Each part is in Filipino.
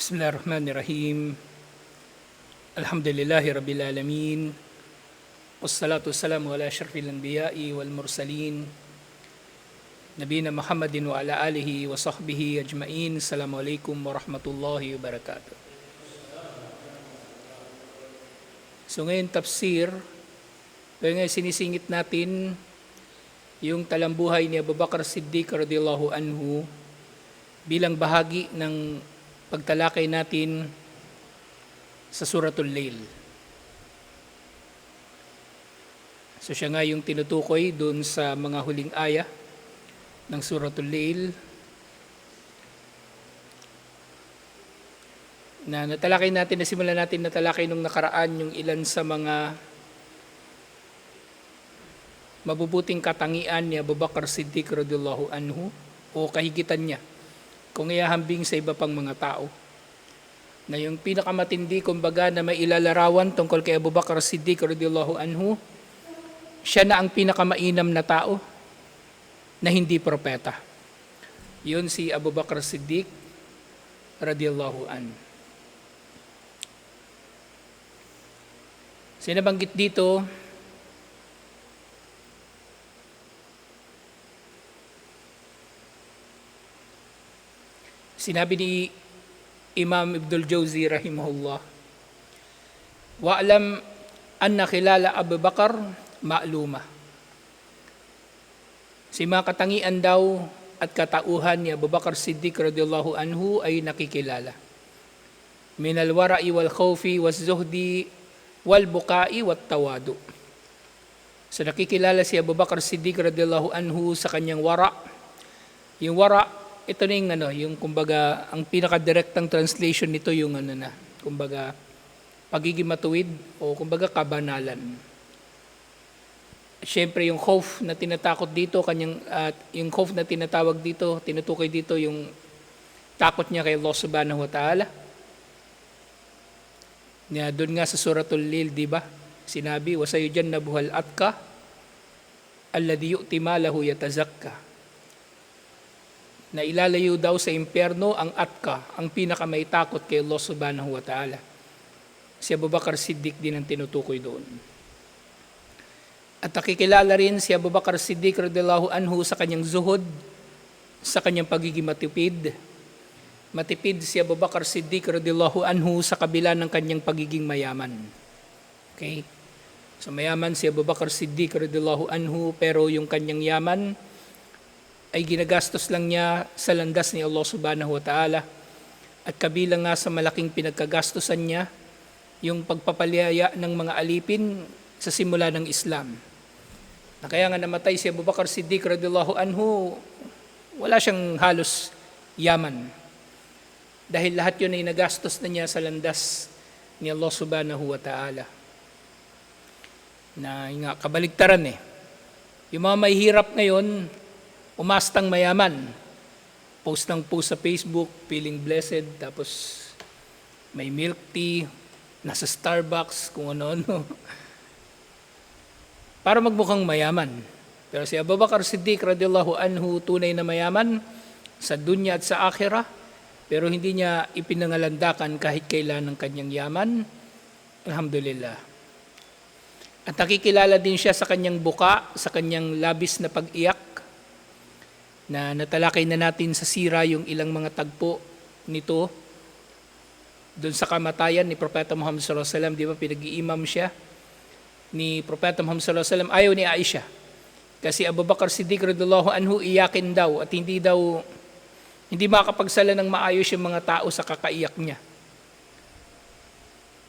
Bismillahirrahmanirrahim. Alhamdulillahi Rabbil Alamin. Wassalatu wassalamu ala asyrafil anbiya'i wal mursalin. Nabiyina Muhammadin wa ala alihi wa sahbihi ajma'in. Assalamualaikum warahmatullahi wabarakatuh. So ngayon tafsir, kaya ngayon sinisingit natin yung talambuhay ni Abu Bakr Siddiq radhiyallahu anhu bilang bahagi ng pagtalakay natin sa Suratul Lail. So siya nga yung tinutukoy doon sa mga huling aya ng Suratul Lail na natalakay natin, nasimulan natin natalakay nung nakaraan yung ilan sa mga mabubuting katangian ni Abu Bakr Siddiq radhiyallahu anhu o kahigitan niya kung ihahambing sa iba pang mga tao. Na yung pinakamatindi kumbaga na may ilalarawan tungkol kay Abu Bakr Siddiq radhiyallahu anhu, siya na ang pinakamainam na tao na hindi propeta. Yun si Abu Bakr Siddiq radhiyallahu anhu. Sinabanggit dito sinabi ni Imam Ibnul Jawzi rahimahullah, wa'lam anna khilala Abu Bakar ma'luma. Si mga katangian daw at katauhan ni Abu Bakr Siddiq radhiyallahu anhu ay nakikilala. Minal wara'i wal khawfi was zuhdi wal bukai wat tawadu. So nakikilala si Abu Bakr Siddiq radhiyallahu anhu sa kanyang wara. Yung wara, ito na yung kumbaga, ang pinaka-direktang translation nito yung kumbaga, pagiging matuwid o kumbaga kabanalan. Siyempre yung khauf na tinatakot dito, yung khauf na tinatawag dito, tinutukoy dito yung takot niya kay Allah subhanahu wa ta'ala. Doon nga sa Suratul Lail, di ba? Sinabi, وَسَيُجَنَّبُهَا الْأَتْقَى الَّذِي يُؤْتِي مَالَهُ يَتَزَكَّى. Na ilalayo daw sa impyerno ang atka, ang pinakamay takot kay Allah subhanahu wa ta'ala. Si Abu Bakr Siddiq din ang tinutukoy doon. At nakikilala rin si Abu Bakr Siddiq radhiyallahu anhu sa kanyang zuhud, sa kanyang pagiging matipid. Matipid si Abu Bakr Siddiq radhiyallahu anhu sa kabila ng kanyang pagiging mayaman. Okay? So mayaman si Abu Bakr Siddiq radhiyallahu anhu, pero yung kanyang yaman ay ginagastos lang niya sa landas ni Allah subhanahu wa ta'ala. At kabilang nga sa malaking pinagkagastosan niya, yung pagpapalaya ng mga alipin sa simula ng Islam. Na kaya nga namatay si Abu Bakr Siddiq radhiyallahu anhu, wala siyang halos yaman. Dahil lahat yun ay nagastos na niya sa landas ni Allah subhanahu wa ta'ala. Na nga, kabaligtaran Yung mga may hirap ngayon, umastang mayaman. Post ng post sa Facebook, feeling blessed, tapos may milk tea, nasa Starbucks, kung ano-ano. Para magmukhang mayaman. Pero si Abu Bakr Siddiq radhiyallahu anhu, tunay na mayaman sa dunya at sa akhirah, pero hindi niya ipinangalandakan kahit kailan ng kanyang yaman. Alhamdulillah. At nakikilala din siya sa kanyang buka, sa kanyang labis na pag-iyak, na natalakay na natin sa sira yung ilang mga tagpo nito doon sa kamatayan ni Propeta Muhammad sallallahu alaihi wasallam. Di ba pinag-iimam siya ni Propeta Muhammad sallallahu alaihi wasallam, ayaw ni Aisha kasi Abu Bakr Siddiq radhiyallahu anhu iyakin daw at hindi makakapagsala ng maayos yung mga tao sa kakaiyak niya.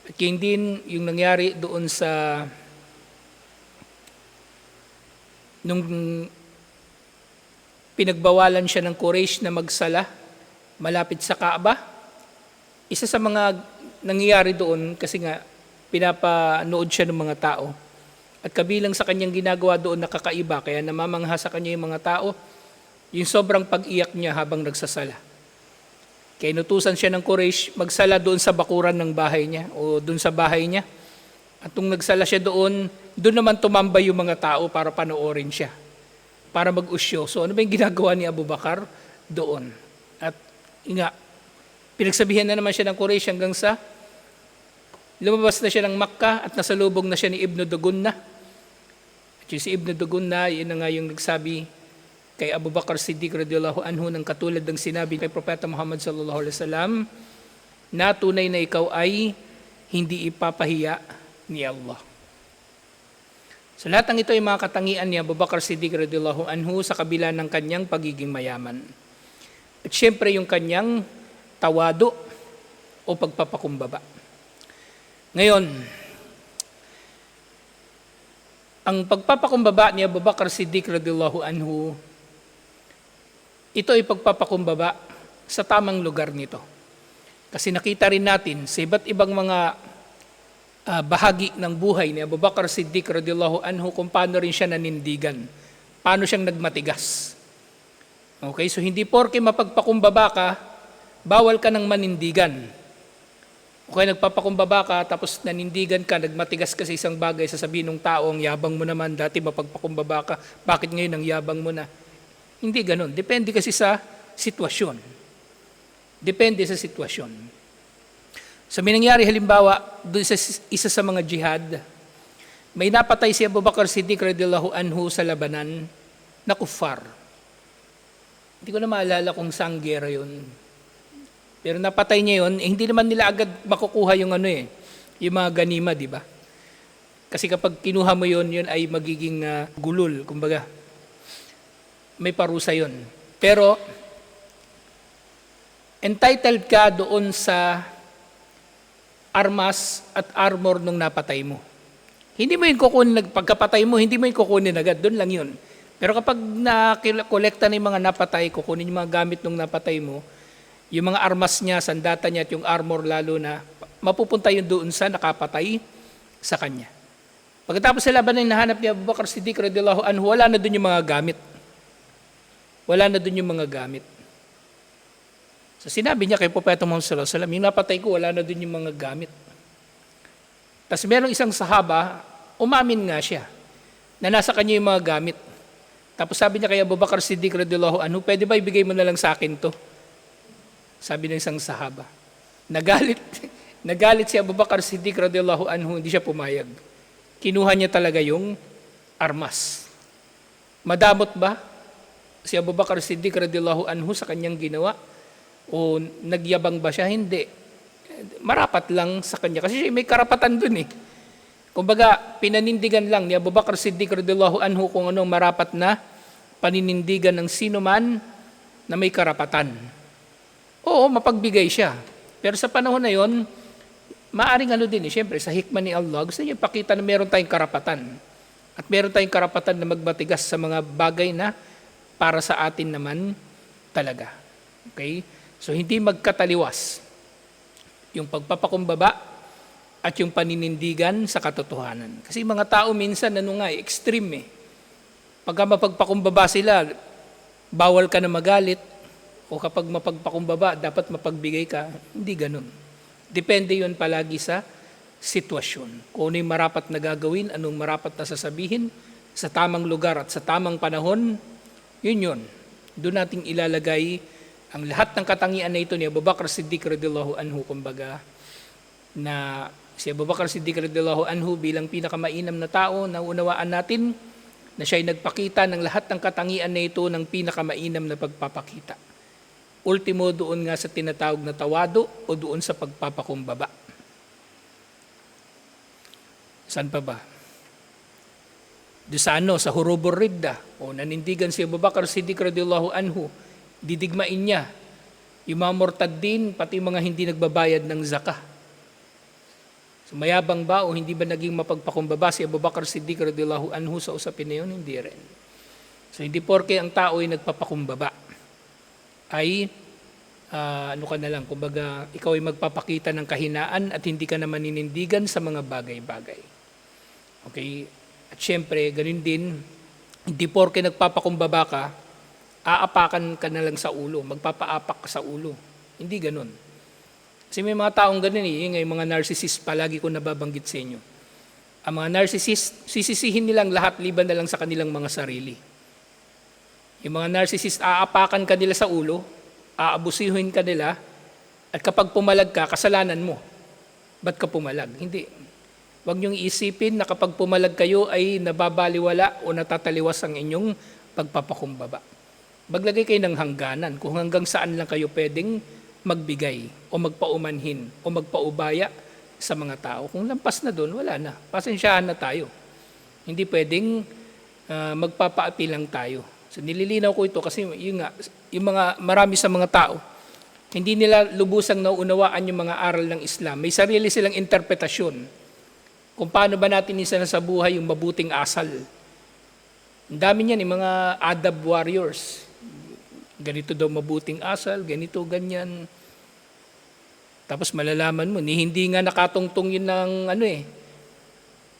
At yun din yung nangyari doon sa nung pinagbawalan siya ng Quraysh na magsala malapit sa Kaaba. Isa sa mga nangyayari doon, kasi nga pinapanood siya ng mga tao. At kabilang sa kanyang ginagawa doon nakakaiba, kaya namamangha sa kanya yung mga tao, yung sobrang pag-iyak niya habang nagsasala. Kaya inutusan siya ng Quraysh magsala doon sa bakuran ng bahay niya o doon sa bahay niya. At nung nagsala siya doon naman tumambay yung mga tao para panoorin siya, para mag-usyo. So ano ba yung ginagawa ni Abu Bakr doon? At Pinagsabihan na naman siya ng Quraysh hanggang sa lumabas na siya ng Makkah at nasalubong na siya ni Ibn Dugunna. At yung si Ibn Dugunna, yun na nga yung nagsabi kay Abu Bakar Siddiq radhiyallahu anhu ng katulad ng sinabi kay Propeta Muhammad sallallahu alaihi wasallam na tunay na ikaw ay hindi ipapahiya ni Allah. So lahat ng ito ay mga katangian ni Abu Bakar Siddiq radhiyallahu anhu sa kabila ng kanyang pagiging mayaman. At syempre yung kanyang tawado o pagpapakumbaba. Ngayon, ang pagpapakumbaba ni Abu Bakar Siddiq radhiyallahu anhu, ito ay pagpapakumbaba sa tamang lugar nito. Kasi nakita rin natin sa iba't ibang mga bahagi ng buhay ni Abu Bakar Siddiq radhiyallahu anhu kung paano rin siya nanindigan, paano siyang nagmatigas. Okay, so hindi porke mapagpakumbaba ka, bawal ka ng manindigan. Okay, nagpapakumbaba ka, tapos nanindigan ka, nagmatigas ka sa isang bagay, sasabihin ng tao, ang yabang mo naman, dati mapagpakumbaba ka, bakit ngayon ang yabang mo na? Hindi ganun. Depende kasi sa sitwasyon. Depende sa sitwasyon. So may nangyari halimbawa, doon sa isa sa mga jihad, may napatay si Abu Bakar Siddiq radhiyallahu anhu sa labanan na kuffar. Hindi ko na maalala kung saang gera yun. Pero napatay niya yun, hindi naman nila agad makukuha yung yung mga ganima, di ba? Kasi kapag kinuha mo yun, yun ay magiging gulul, kumbaga. May parusa yun. Pero, entitled ka doon sa armas at armor nung napatay mo. Hindi mo yun kukunin, pagkapatay mo, hindi mo yun kukunin agad, doon lang yun. Pero kapag nakolekta na yung mga napatay, kukunin yung mga gamit nung napatay mo, yung mga armas niya, sandata niya at yung armor lalo na, mapupunta yun doon sa nakapatay sa kanya. Pagkatapos sa laban na hinahanap ni Abu Bakar Siddiq radhiyallahu anhu, wala na doon yung mga gamit. Wala na doon yung mga gamit. So sinabi niya kay Propeta Muhammad sallallahu alaihi wasallam, yung napatay ko, wala na doon yung mga gamit. Tapos merong isang sahaba, umamin nga siya, na nasa kanya yung mga gamit. Tapos sabi niya kay Abu Bakar Siddiq radhiyallahu anhu, pwede ba ibigay mo na lang sa akin to? Sabi ng isang sahaba. Nagalit si Abu Bakar Siddiq radhiyallahu anhu, hindi siya pumayag. Kinuha niya talaga yung armas. Madamot ba si Abu Bakar Siddiq radhiyallahu anhu sa kanyang ginawa? O nagyabang ba siya? Hindi. Marapat lang sa kanya. Kasi siya may karapatan dun eh. Kumbaga, pinanindigan lang ni Abu Bakar Siddiq radhiyallahu anhu kung anong marapat na paninindigan ng sino man na may karapatan. Oo, mapagbigay siya. Pero sa panahon na yon, maaring din eh. Siyempre, sa hikmah ni Allah, gusto niya ipakita na meron tayong karapatan. At meron tayong karapatan na magbatigas sa mga bagay na para sa atin naman talaga. Okay? So, hindi magkataliwas yung pagpapakumbaba at yung paninindigan sa katotohanan. Kasi mga tao minsan, extreme eh. Pagka mapagpakumbaba sila, bawal ka na magalit, o kapag mapagpakumbaba, dapat mapagbigay ka. Hindi ganun. Depende yun palagi sa sitwasyon. Kung ano yung marapat na gagawin, anong marapat na sasabihin, sa tamang lugar at sa tamang panahon, yun. Doon nating ilalagay ang lahat ng katangian na ito ni Abu Bakar Siddiq radhiyallahu anhu, kumbaga, na si Abu Bakar Siddiq radhiyallahu anhu bilang pinakamainam na tao, naunawaan natin na siya ay nagpakita ng lahat ng katangian na ito ng pinakamainam na pagpapakita. Ultimo doon nga sa tinatawag na tawado o doon sa pagpapakumbaba. Saan pa ba? Doon sa Hurubur Ridda, o nanindigan si Abu Bakar Siddiq radhiyallahu anhu, didigmain niya yung mga murtadin, pati yung mga hindi nagbabayad ng zakah. So mayabang ba o hindi ba naging mapagpakumbaba si Abu Bakar Siddiq radhiyallahu anhu sa usapin na yun? Hindi rin. So hindi porke ang tao ay nagpapakumbaba, ay kumbaga ikaw ay magpapakita ng kahinaan at hindi ka na maninindigan sa mga bagay-bagay. Okay? At syempre, ganun din, hindi porke nagpapakumbaba ka, aapakan ka na lang sa ulo, magpapaapak ka sa ulo. Hindi ganun. Kasi may mga taong ganun yung mga narcissist, palagi ko nababanggit sa inyo. Ang mga narcissist, sisisihin nilang lahat, liban na lang sa kanilang mga sarili. Yung mga narcissist, aapakan ka nila sa ulo, aabusihin ka nila, at At kapag pumalag ka, kasalanan mo. Ba't ka pumalag? Hindi. Huwag niyong isipin na kapag pumalag kayo ay nababaliwala o natataliwas ang inyong pagpapakumbaba. Maglagay kayo ng hangganan kung hanggang saan lang kayo pwedeng magbigay o magpaumanhin o magpaubaya sa mga tao. Kung lampas na doon, wala na. Pasensyahan na tayo. Hindi pwedeng magpapaapi lang tayo. So nililinaw ko ito kasi yung mga marami sa mga tao, hindi nila lubusang nauunawaan yung mga aral ng Islam. May sarili silang interpretasyon kung paano ba natin isa na sa buhay yung mabuting asal. Ang dami niyan, yung mga adab warriors. Ganito daw mabuting asal, ganito, ganyan. Tapos malalaman mo, hindi nga nakatungtong yun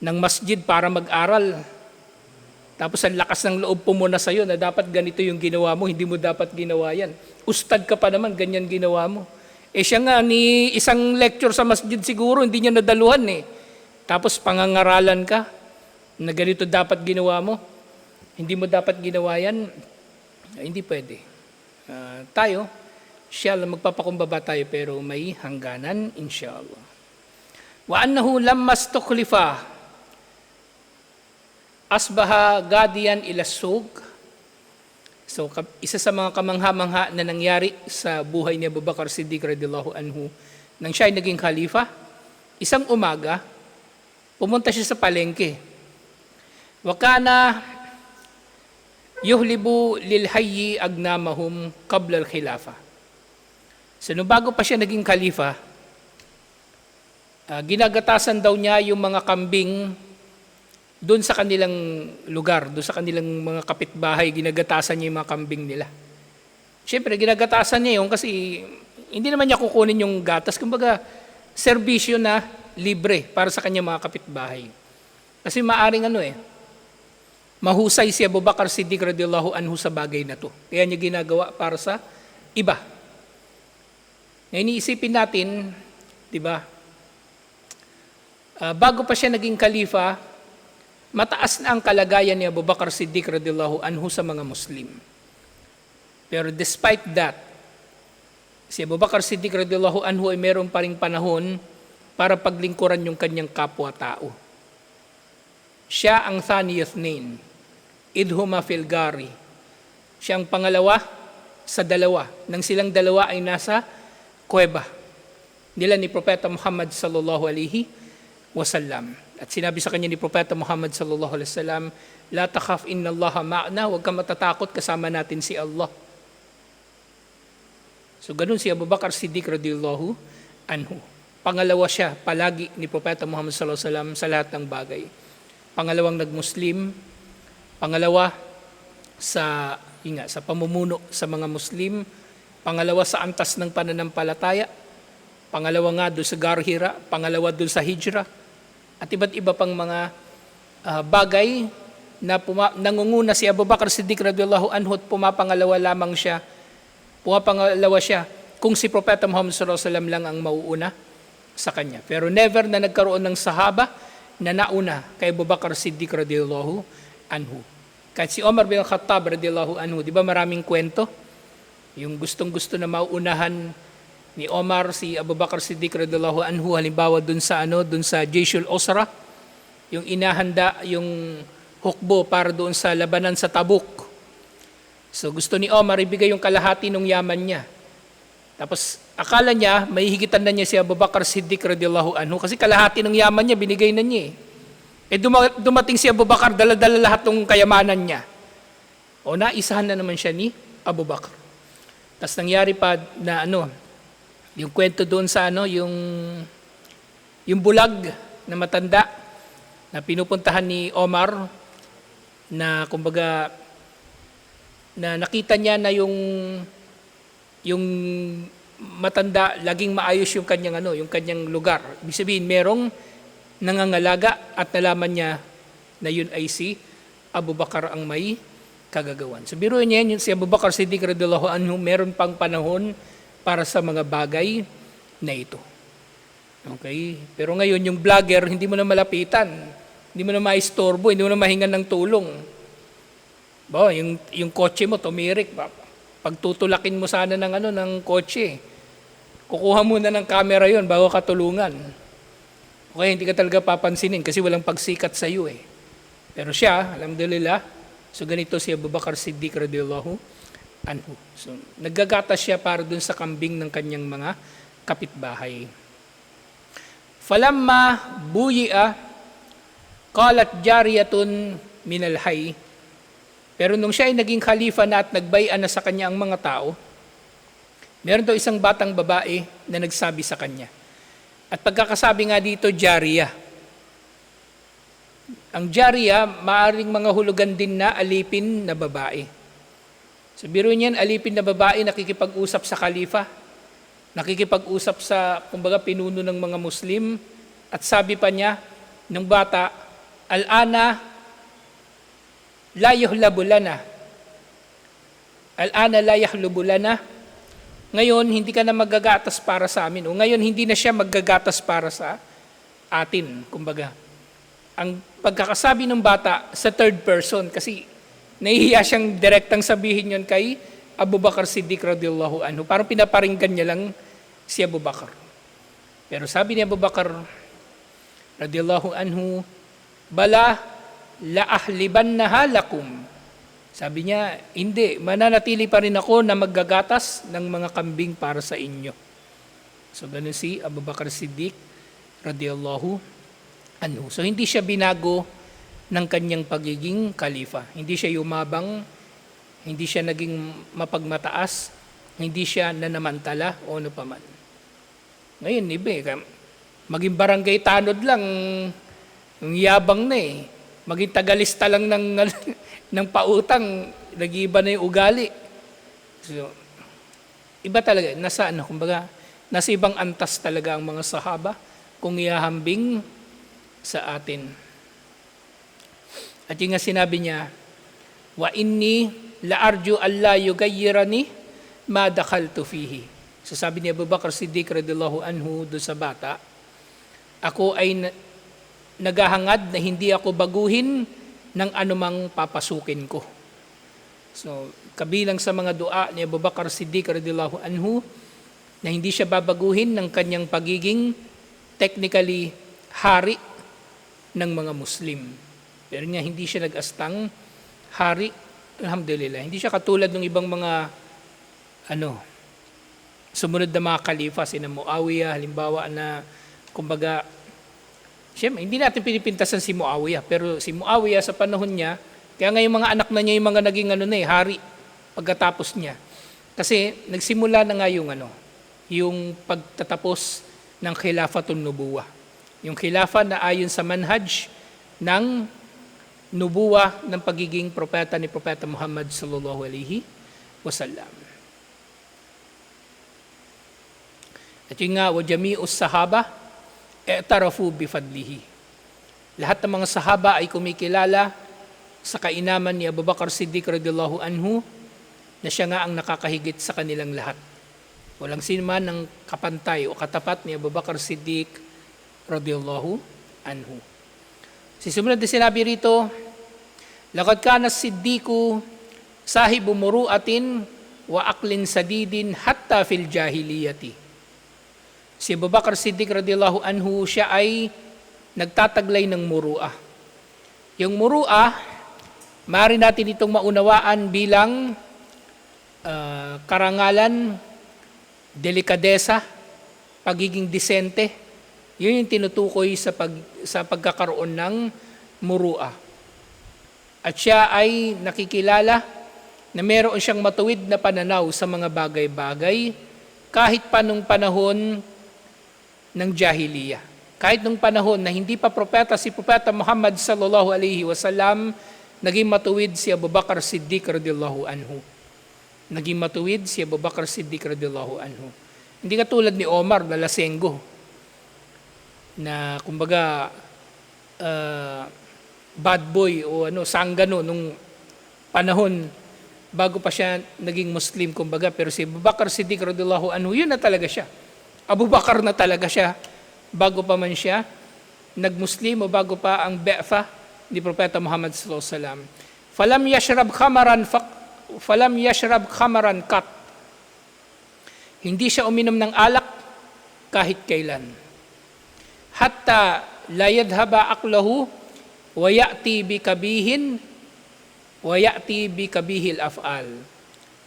ng masjid para mag-aral. Tapos ang lakas ng loob po muna sa'yo na dapat ganito yung ginawa mo, hindi mo dapat ginawa yan. Ustad ka pa naman, ganyan ginawa mo. Siya nga, ni isang lecture sa masjid siguro, hindi niya nadaluhan Tapos pangangaralan ka na ganito dapat ginawa mo, hindi mo dapat ginawa yan, hindi pwede. Tayo, inshallah, magpapakumbaba tayo pero may hangganan, inshallah. Wa annahu lamma stukhlifa asbaha gadiyan ila suq. So, isa sa mga kamangha-mangha na nangyari sa buhay ni Abu Bakar Siddiq radhiyallahu anhu nang siya ay naging khalifa, isang umaga, pumunta siya sa palengke. Wa kana yuhlibu lil hayyi agnamahum qabla al khilafa. So nung bago pa siya naging khalifa, ginagatasan daw niya yung mga kambing doon sa kanilang lugar, doon sa kanilang mga kapitbahay, ginagatasan niya yung mga kambing nila. Siyempre, ginagatasan niya yun kasi hindi naman niya kukunin yung gatas. Kumbaga, serbisyo na libre para sa kanyang mga kapitbahay. Kasi maaring mahusay si Abu Bakar Siddiq radhiyallahu anhu sa bagay na to. Kaya niya ginagawa para sa iba. Iniisipin natin, di ba, bago pa siya naging khalifa, mataas na ang kalagayan ni Abu Bakar Siddiq radhiyallahu anhu sa mga Muslim. Pero despite that, si Abu Bakar Siddiq radhiyallahu anhu ay meron pa ring panahon para paglingkuran yung kanyang kapwa-tao. Siya ang thani yathnain, idhuma fil gari. Siya ang pangalawa sa dalawa. Nang silang dalawa ay nasa kuweba nila ni Propeta Muhammad sallallahu alaihi wasallam. At sinabi sa kanya ni Propeta Muhammad sallallahu alaihi wasallam, la takhaf inna Allaha ma'na, huwag kang matatakot, kasama natin si Allah. So ganun si Abu Bakar Siddiq radhiyallahu anhu. Pangalawa siya palagi ni Propeta Muhammad sallallahu alaihi wasallam sa lahat ng bagay. Pangalawang nagmuslim, pangalawa sa pamumuno sa mga Muslim, pangalawa sa antas ng pananampalataya, pangalawa nga doon sa Garhira, pangalawa doon sa Hijra, at iba't iba pang mga bagay na nangunguna si Abu Bakar Siddiq radhiyallahu anhu at pumapangalawa siya kung si Propeta Muhammad sallallahu alaihi wasallam lang ang mauuna sa kanya. Pero never na nagkaroon ng sahaba na nauna kay Abu Bakar Siddiq radhiyallahu anhu. Kahit si Omar bin Khattab radhiyallahu anhu, di ba maraming kwento? Yung gustong-gusto na mauunahan ni Omar si Abu Bakar Siddiq radhiyallahu anhu, halimbawa dun sa Jayshul Usra, yung inahanda yung hukbo para doon sa labanan sa Tabuk. So gusto ni Omar ibigay yung kalahati ng yaman niya. Tapos akala niya may higitan na niya si Abu Bakar Siddiq radhiyallahu anhu kasi kalahati ng yaman niya binigay na niya. Dumating si Abu Bakar, dala-dala lahat ng kayamanan niya. O naisahan na naman siya ni Abu Bakar. Tapos nangyari pa na yung kwento doon sa yung bulag na matanda na pinupuntahan ni Omar na kumbaga na nakita niya na yung matanda laging maayos yung kanyang lugar. Ibig sabihin merong nangangalaga at nalaman niya na yun ay si Abu Bakar ang may kagagawan. So biruin niya yun, si Abu Bakar Siddiq radhiyallahu anhu meron pang panahon para sa mga bagay na ito. Okay? Pero ngayon yung vlogger hindi mo na malapitan, hindi mo na maistorbo, hindi mo na mahingan ng tulong. Yung kotse mo tumirik, pagtutulakin mo sana ng kotse, kukuha muna ng camera yon bago ka tulungan. Okay, hindi ka talaga papansinin kasi walang pagsikat sa iyo eh. Pero siya, alhamdulillah, so ganito si Abu Bakar Siddiq radhiyallahu anhu. So naggagatas siya para dun sa kambing ng kanyang mga kapitbahay. Falamma buyi'a qalat jariyatun minal hayy. Pero nung siya ay naging khalifa na at nagbayan na sa kanya ang mga tao, meron daw isang batang babae na nagsabi sa kanya. At pagkakasabi nga dito, jariya. Ang jariya, maaring mga hulugan din na alipin na babae. So biro niyan, alipin na babae nakikipag-usap sa khalifa, nakikipag-usap sa, kumbaga, pinuno ng mga Muslim, at sabi pa niya, ng bata, al-ana la yuhlabu lana. Al-ana la yuhlabu lana. Ngayon, hindi ka na maggagatas para sa amin. O ngayon, hindi na siya maggagatas para sa atin. Kumbaga, ang pagkakasabi ng bata sa third person, kasi nahihiya siyang direktang sabihin yon kay Abu Bakar Siddiq radhiyallahu anhu. Parang pinaparinggan niya lang si Abu Bakar. Pero sabi ni Abu Bakar radhiyallahu anhu, bala laahlibannaha lakum. Sabi niya, hindi, mananatili pa rin ako na maggagatas ng mga kambing para sa inyo. So ganun si Abu Bakar Siddiq radhiyallahu anhu. So hindi siya binago ng kanyang pagiging khalifa. Hindi siya yumabang, hindi siya naging mapagmataas, hindi siya nanamantala o ano paman. Ngayon, iba maging barangay tanod lang, yung yabang na eh. Maging tagalista lang ng pautang, nag-iba na yung ugali. So, iba talaga, kumbaga, nasa ibang antas talaga ang mga sahaba kung ihahambing sa atin. At yung nga sinabi niya, wa inni la'arju alla yugayyirani ma dakhaltu fihi. So sabi ni Abu Bakar Siddiq radhiyallahu anhu do sa bata, ako ay naghahangad na hindi ako baguhin ng anumang papasukin ko. So, kabilang sa mga dua ni Abu Bakar Siddiq radhiyallahu anhu na hindi siya babaguhin ng kanyang pagiging technically hari ng mga Muslim. Pero nga hindi siya nag-astang hari, alhamdulillah. Hindi siya katulad ng ibang mga sumunod na mga khalifa, sina Muawiyah, halimbawa na kumbaga, siyempre, hindi natin pinipintasan si Muawiyah, pero si Muawiyah sa panahon niya, kaya nga yung mga anak na niya yung mga naging hari pagkatapos niya. Kasi nagsimula na nga yung pagtatapos ng khilafatun nubuwah. Yung khilafa na ayon sa manhaj ng nubuwah ng pagiging propeta ni Propeta Muhammad sallallahu alaihi wasallam. At yung nga, wa jami'us sahaba i'tarafu bifadlihi. Lahat ng mga sahaba ay kumikilala sa kainaman ni Abu Bakar Siddiq radhiyallahu anhu na siya nga ang nakakahigit sa kanilang lahat. Walang sinuman ng kapantay o katapat ni Abu Bakar Siddiq radhiyallahu anhu. Sisunod na sinabi rito, laqad kana Siddiqu sahibu muru'atin wa aqlin sadidin hatta fil jahiliyati. Si Abu Bakar Siddiq radhiyallahu anhu, siya ay nagtataglay ng muru'ah. Yung muru'ah, maaari natin itong maunawaan bilang karangalan, delikadesa, pagiging disente. Yun yung tinutukoy sa pagkakaroon ng muru'ah. At siya ay nakikilala na meron siyang matuwid na pananaw sa mga bagay-bagay kahit pa nung panahon ng jahiliya. Kahit nung panahon na hindi pa propeta si Propeta Muhammad sallallahu alaihi wasallam, naging matuwid si Abu Bakar Siddiq radhiyallahu anhu. Naging matuwid si Abu Bakar Siddiq radhiyallahu anhu. Hindi katulad ni Omar na lasenggo, na kumbaga bad boy o sanggano nung panahon bago pa siya naging Muslim, kumbaga. Pero si Abu Bakar Siddiq radhiyallahu anhu, yun na talaga siya. Abu Bakar na talaga siya bago pa man siya nag-Muslim o bago pa ang Ba'tha ni Propeta Muhammad sallallahu alaihi wasallam. Falam yashrab khamaran kat. Hindi siya uminom ng alak kahit kailan. Hatta la yadhaba aqlahu wa ya'ti bi kabihil af'al.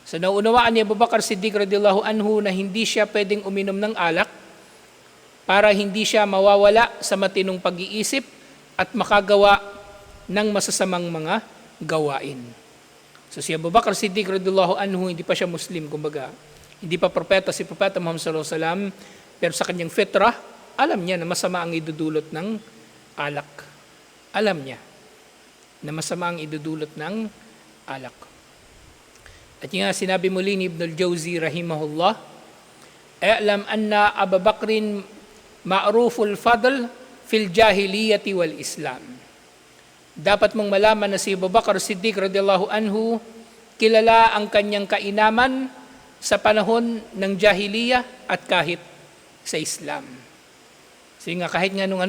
So naunawaan ni Abu Bakar Siddiq radhiyallahu anhu na hindi siya pwedeng uminom ng alak para hindi siya mawawala sa matinong pag-iisip at makagawa ng masasamang mga gawain. So si Abu Bakar Siddiq radhiyallahu anhu, hindi pa siya Muslim, kumbaga. Hindi pa propeta si Propeta Muhammad sallallahu alaihi wasallam, pero sa kanyang fitrah, alam niya na masama ang idudulot ng alak. Alam niya na masama ang idudulot ng alak. At yung sinabi muli ni Ibn al-Jawzi rahimahullah, "I'lam anna Abu Bakrin ma'ruful fadl fil jahiliyati wal Islam." Dapat mong malaman na si Abu Bakar Siddiq radhiyallahu anhu, kilala ang kanyang kainaman sa panahon ng jahiliya at kahit sa Islam. Kasi nga kahit nga nung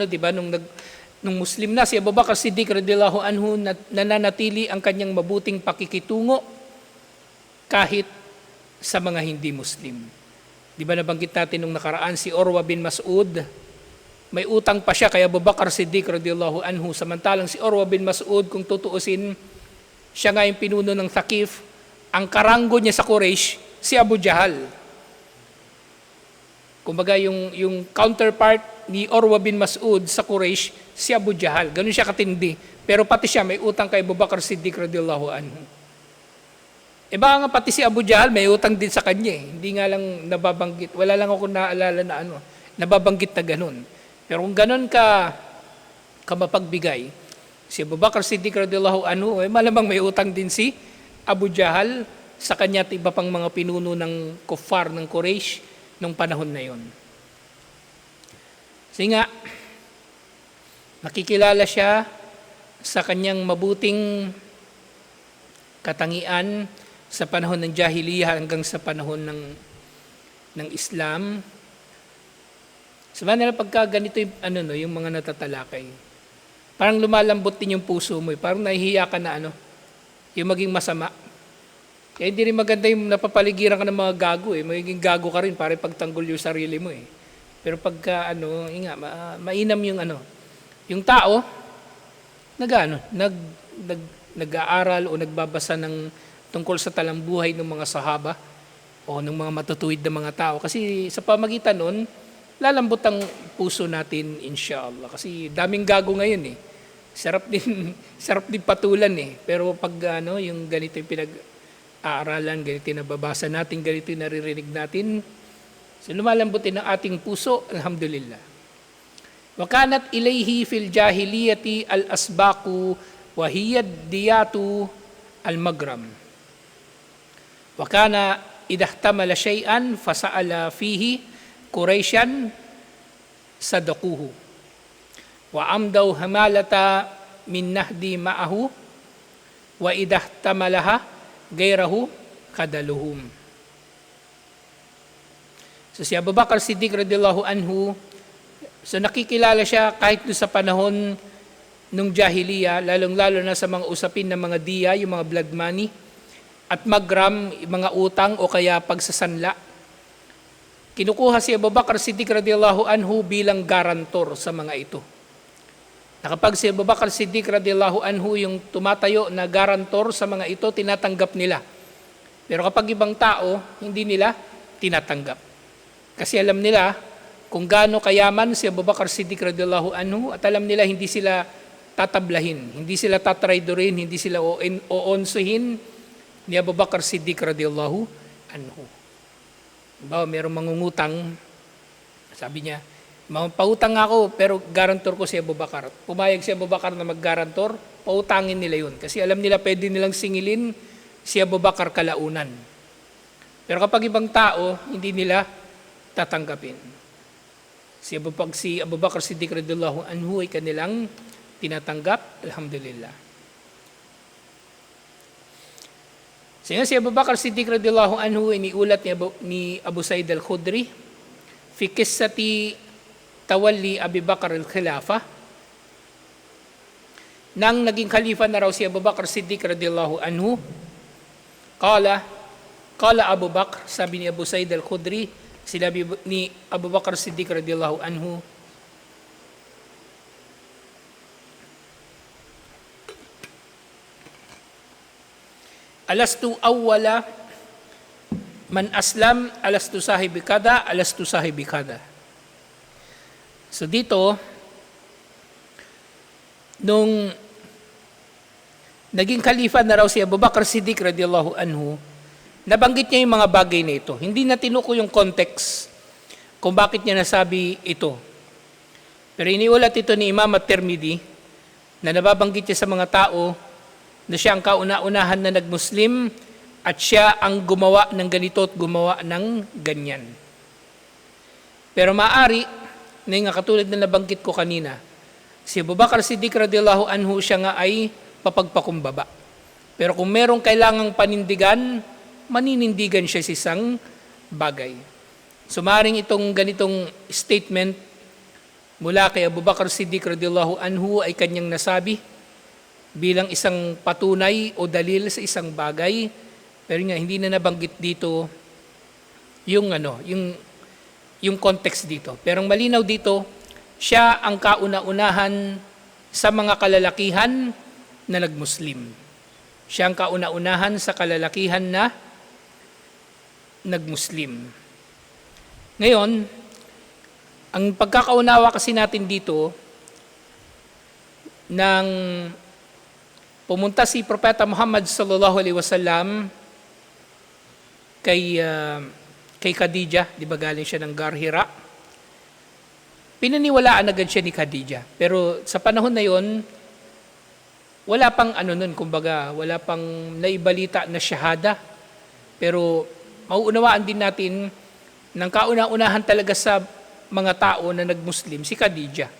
nung Muslim na si Abu Bakar Siddiq radhiyallahu anhu, nananatili ang kanyang mabuting pakikitungo kahit sa mga hindi Muslim. Di ba nabanggit natin nung nakaraan si Urwa bin Mas'ud, may utang pa siya kay Abu Bakar Siddiq radhiyallahu anhu, samantalang si Urwa bin Mas'ud, kung tutuusin, siya nga yung pinuno ng Thaqif, ang karanggo niya sa Quraysh, si Abu Jahal. Kumbaga yung counterpart ni Urwa bin Mas'ud sa Quraysh, si Abu Jahal. Ganun siya katindi. Pero pati siya may utang kay Abu Bakar Siddiq radhiyallahu anhu. Baka nga pati si Abu Jahal may utang din sa kanya eh. Hindi nga lang nababanggit. Wala lang ako naalala na nababanggit na ganun. Pero kung ganun ka mapagbigay, si Abu Bakar Siddiq radhiyallahu anhu, malamang may utang din si Abu Jahal sa kanya at iba pang mga pinuno ng kuffar ng Quraysh nung panahon na yon. Kasi nga, nakikilala siya sa kanyang mabuting katangian sa panahon ng jahiliya hanggang sa panahon ng Islam. Sabihin nila pagka ganito yung mga natatalakay, parang lumalambot din yung puso mo, parang nahihiya ka na yung maging masama. Kaya hindi rin maganda yung napapaligiran ka ng mga gago magiging gago ka rin para pagtanggol yung sarili mo Pero pagka mainam yung tao nag-aaral o nagbabasa ng tungkol sa talambuhay ng mga sahaba o ng mga matutuwid na mga tao. Kasi sa pamagitan nun, lalambot ang puso natin, inshallah. Kasi daming gago ngayon Sarap din patulan Pero pag yung ganito yung pinag-aaralan, ganito yung nababasa natin, ganito yung naririnig natin, so lumalambutin ang ating puso, alhamdulillah. Wakanat ilayhi fil jahiliyati al-asbaqu wa hiya diyatu al-magram. Wakana idahtamala shay'an fasa'ala fihi Quraisyan sadaquhu wa amdaw hamalata min nahdi ma'ahu wa idahtamalaha gairahu kadaluhum. So si Abu Bakar Siddiq radhiyallahu anhu, so nakikilala siya kahit doon sa panahon nung jahiliya, lalong-lalo na sa mga usapin ng mga diya, yung mga blood money, at magram, mga utang o kaya pagsasanla. Kinukuha si Abu Bakar Siddiq radhiyallahu anhu bilang garantor sa mga ito. Kapag si Abu Bakar Siddiq radhiyallahu anhu yung tumatayo na garantor sa mga ito, tinatanggap nila. Pero kapag ibang tao, hindi nila tinatanggap. Kasi alam nila kung gaano kayaman si Abu Bakar Siddiq radhiyallahu anhu, at alam nila hindi sila tatablahin, hindi sila tatraidorin, hindi sila oonsuhin ni Abu Bakar Siddiq radhiyallahu anhu. Bawa merong mangungutang, sabi niya, pautang ako pero garantor ko si Abu Bakar. Pumayag si Abu Bakar na mag-garantor, pautangin nila yun. Kasi alam nila pwede nilang singilin si Abu Bakar kalaunan. Pero kapag ibang tao, hindi nila tatanggapin. Si Abu Bakar Siddiq radhiyallahu anhu ay kanilang tinatanggap, alhamdulillah. Si Abu Bakar Siddiq radhiyallahu anhu iniulat ni Abu Sa'id al-Khudri fi qissati tawalli Abi Bakar al-Khilafa. Nang naging khalifa na raw si Abu Bakar Siddiq radhiyallahu anhu, qala Abu Bakr, sabi ni Abu Sa'id al-Khudri, Sinabi ni Abu Bakar Siddiq radhiyallahu anhu, alastu awwala man aslam, alastu sahibi kada, alastu sahibi kada. So dito, nung naging khalifa na raw si Abu Bakar Siddiq radhiyallahu anhu, nabanggit niya yung mga bagay na ito. Hindi na tinuko yung context kung bakit niya nasabi ito. Pero iniulat ito ni Imam at-Tirmidhi na nababanggit niya sa mga tao na siya ang kauna-unahan na nag-Muslim at siya ang gumawa ng ganito at gumawa ng ganyan. Pero maaari, na yung katulad na nabanggit ko kanina, si Abu Bakar Siddiq radhiyallahu anhu siya nga ay papagpakumbaba. Pero kung merong kailangang panindigan, maninindigan siya sa isang bagay. So maaaring itong ganitong statement mula kay Abu Bakar Siddiq radhiyallahu anhu ay kanyang nasabi bilang isang patunay o dalil sa isang bagay. Pero nga hindi na nabanggit dito yung yung context dito. Pero ang malinaw dito, siya ang kauna-unahan sa mga kalalakihan na nagmuslim. Siya ang kauna-unahan sa kalalakihan na nagmuslim. Ngayon, ang pagkakaunawa kasi natin dito, nang pumunta si Propeta Muhammad sallallahu alaihi wasallam kay Khadijah, di ba galing siya ng Gar Hira, pinaniwalaan agad siya ni Khadijah. Pero sa panahon na yon, wala pang kumbaga, wala pang naibalita na shahada. Pero mauunawaan din natin ng kauna-unahan talaga sa mga tao na nagmuslim, si Khadijah.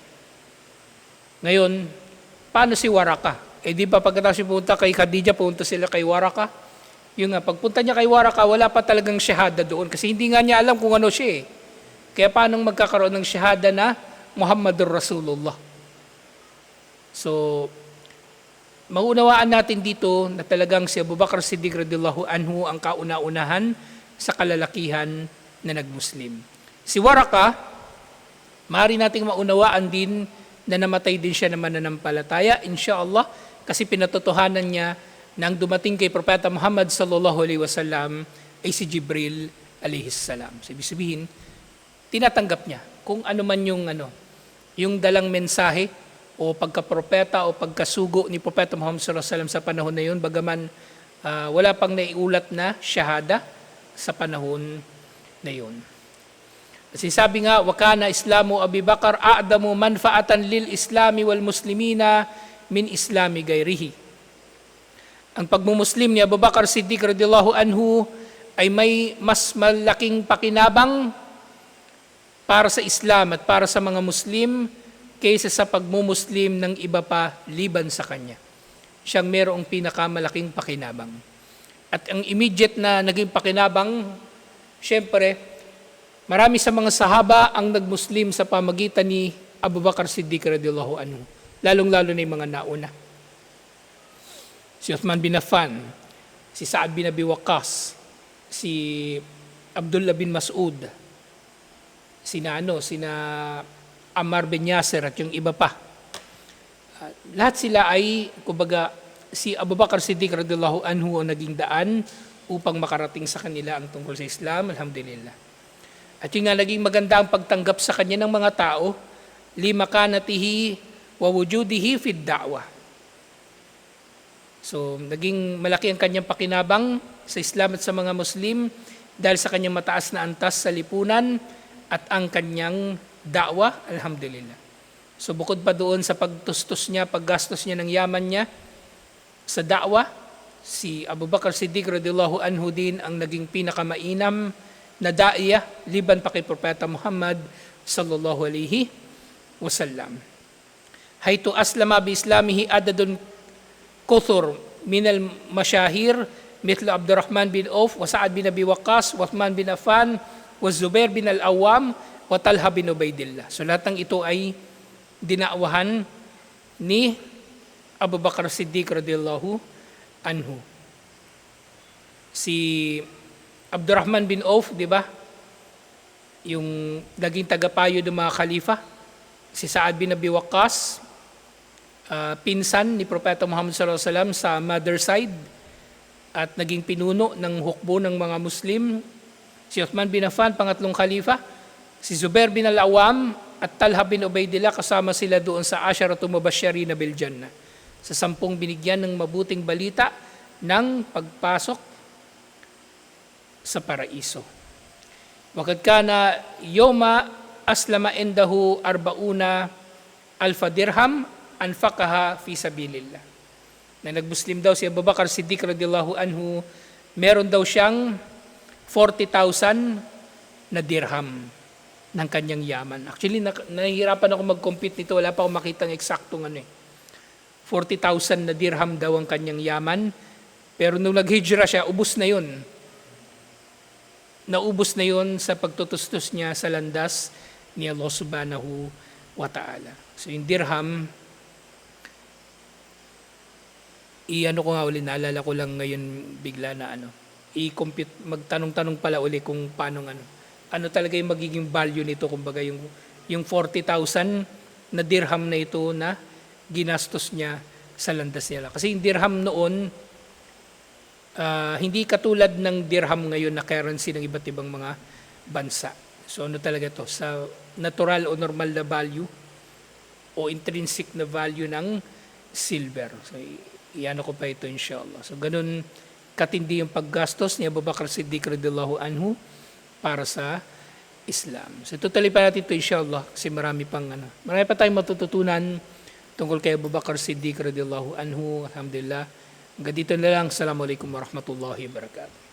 Ngayon, paano si Waraka? Di ba pagkatapos pumunta kay Khadijah, pumunta sila kay Waraka? Yung nga, pagpunta niya kay Waraka, wala pa talagang shahada doon kasi hindi nga niya alam kung ano siya eh. Kaya paano magkakaroon ng shahada na Muhammadur Rasulullah? So, maunawaan natin dito na talagang si Abu Bakar Siddiq radhiyallahu anhu ang kauna-unahan sa kalalakihan na nagmuslim. Si Waraka, maaari nating maunawaan din na namatay din siya na mananampalataya, insyaAllah, kasi pinatotohanan niya nang dumating kay Propeta Muhammad sallallahu alaihi wasallam ay si Jibril alaihi salam. So, ibig sabihin, tinatanggap niya kung ano man yung dalang mensahe o pagka-propeta o pagkasugo ni Propeta Muhammad sallallahu alaihi wasallam sa panahon na yun, bagaman wala pang naiulat na shahada sa panahon na yun. Kasi sabi nga, wakana Islamu Abi Bakar a'damu manfaatan lil Islami wal Muslimina min Islami gairihi. Ang pagmumuslim ni Abu Bakar Siddiq radhiyallahu anhu ay may mas malaking pakinabang para sa Islam at para sa mga Muslim kaysa sa pagmumuslim ng iba pa liban sa kanya. Siyang merong pinakamalaking pakinabang. At ang immediate na naging pakinabang, syempre, marami sa mga sahaba ang nagmuslim sa pamagitan ni Abu Bakar Siddiq radhiyallahu anhu, lalong-lalo na yung mga nauna. Si Uthman bin Affan, si Sa'ad bin Abi Waqqas, si Abdullah bin Mas'ud, sina Ammar bin Yasir at yung iba pa. Lahat sila ay, kumbaga, si Abu Bakar Siddiq radhiyallahu anhu ang naging daan upang makarating sa kanila ang tungkol sa Islam, alhamdulillah. At yung nga naging maganda ang pagtanggap sa kanya ng mga tao, limakanatihi wa wujudihi fid da'wah. So, naging malaki ang kanyang pakinabang sa Islam at sa mga Muslim dahil sa kanyang mataas na antas sa lipunan at ang kanyang da'wah, alhamdulillah. So, bukod pa doon sa pagtustos niya, paggastos niya ng yaman niya sa da'wah, si Abu Bakar Siddiq radhiyallahu anhu din ang naging pinakamainam na da'iya liban pa kay Propeta Muhammad sallallahu alaihi wasallam. Haytu aslama bi islamihi adadun kuthur minal masyahir mithlu Abdurrahman bin Auf wa Sa'ad bin Abi Waqqas wa Uthman bin Affan wa Zubair bin al-Awwam wa Talha bin Ubaidillah. So lahat ng ito ay dinakwahan ni Abu Bakar Siddiq radhiyallahu anhu. Si Abdurrahman bin Auf, di ba? yung naging tagapayo ng mga khalifa, si Saad bin Abi Waqqas, pinsan ni Propeta Muhammad sallallahu alaihi wasallam sa mother side at naging pinuno ng hukbo ng mga Muslim, si Uthman bin Affan, pangatlong khalifa, si Zubair bin al-Awwam at Talha bin Ubaidillah, kasama sila doon sa Asharatu Mubashshirin bil Jannah, sa 10 binigyan ng mabuting balita ng pagpasok sa paraiso. Wakad kana yoma aslama indahu arbauna alfa dirham anfaqaha fi sabilillah. Na nagmuslim daw si Abu Bakar Siddiq radhiyallahu anhu, meron daw siyang 40,000 na dirham ng kanyang yaman. Actually, nahihirapan ako mag-compute nito. Wala pa akong makitang eksaktong 40,000 na dirham daw ang kanyang yaman. Pero nung naghijra siya, ubos na yun. Naubos na yun sa pagtutustos niya sa landas ni Allah subhanahu wa ta'ala. So yung dirham, ko nga uli, naalala ko lang ngayon bigla na i-compute, magtanong-tanong pala uli kung paano ano talaga yung magiging value nito, kumbaga yung 40,000 na dirham na ito na ginastos niya sa landas niya. Kasi yung dirham noon, hindi katulad ng dirham ngayon na currency ng iba't ibang mga bansa. So talaga to, sa natural o normal na value o intrinsic na value ng silver. So ko pa ito inshallah. So ganun katindi yung paggastos ni Abu Bakr Siddiq radhiyallahu anhu para sa Islam. So tutuloy pa natin ito inshallah kasi marami pa tayong matututunan tungkol kay Abu Bakr Siddiq radhiyallahu anhu. Alhamdulillah. Hanggang dito na lang. Assalamualaikum warahmatullahi wabarakatuh.